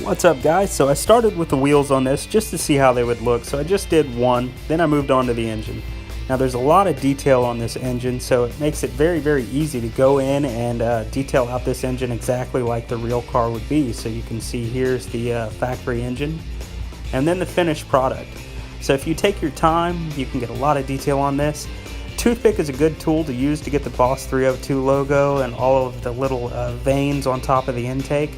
What's up, guys? So I started with the wheels on this just to see how they would look. So I just did one, then I moved on to the engine. Now there's a lot of detail on this engine, so it makes it very easy to go in and detail out this engine exactly like the real car would be. So you can see here's the factory engine and then the finished product. So if you take your time, you can get a lot of detail on this. Toothpick is a good tool to use to get the Boss 302 logo and all of the little veins on top of the intake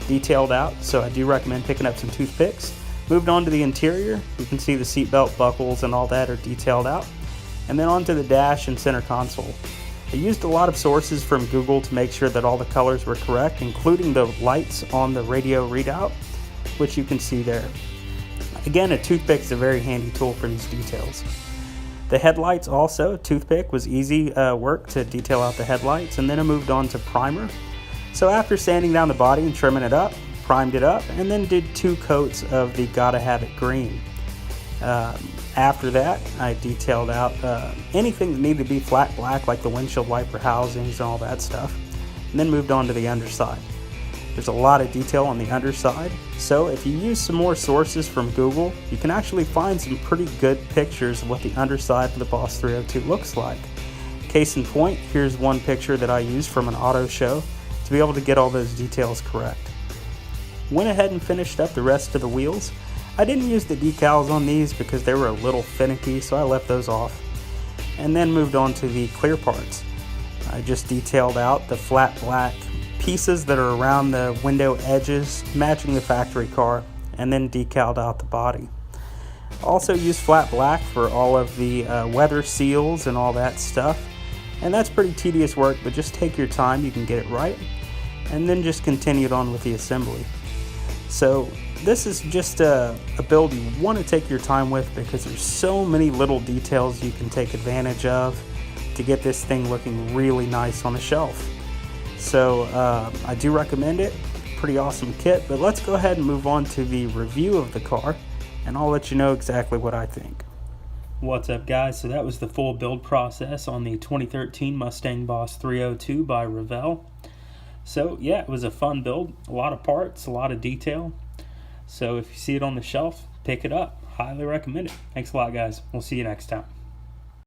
detailed out, so I do recommend picking up some toothpicks. Moved on to the interior. You can see the seatbelt buckles and all that are detailed out. And then onto the dash and center console. I used a lot of sources from Google to make sure that all the colors were correct, including the lights on the radio readout, which you can see there. Again, a toothpick is a very handy tool for these details. The headlights also, toothpick was easy work to detail out the headlights, and then I moved on to primer. So after sanding down the body and trimming it up, primed it up, and then did 2 coats of the Gotta Have It green. After that, I detailed out anything that needed to be flat black, like the windshield wiper housings and all that stuff, and then moved on to the underside. There's a lot of detail on the underside, so if you use some more sources from Google, you can actually find some pretty good pictures of what the underside of the Boss 302 looks like. Case in point, here's one picture that I used from an auto show to be able to get all those details correct. Went ahead and finished up the rest of the wheels. I didn't use the decals on these because they were a little finicky, so I left those off. And then moved on to the clear parts. I just detailed out the flat black pieces that are around the window edges, matching the factory car, and then decaled out the body. Also used flat black for all of the weather seals and all that stuff. And that's pretty tedious work, but just take your time, you can get it right, and then just continue on with the assembly. So this is just a build you want to take your time with because there's so many little details you can take advantage of to get this thing looking really nice on a shelf. So I do recommend it. Pretty awesome kit, but let's go ahead and move on to the review of the car, and I'll let you know exactly what I think. What's up, guys? So that was the full build process on the 2013 Mustang Boss 302 by Revell. So yeah, it was a fun build, a lot of parts, a lot of detail. So if you see it on the shelf, pick it up. Highly recommend it. Thanks a lot, guys. We'll see you next time.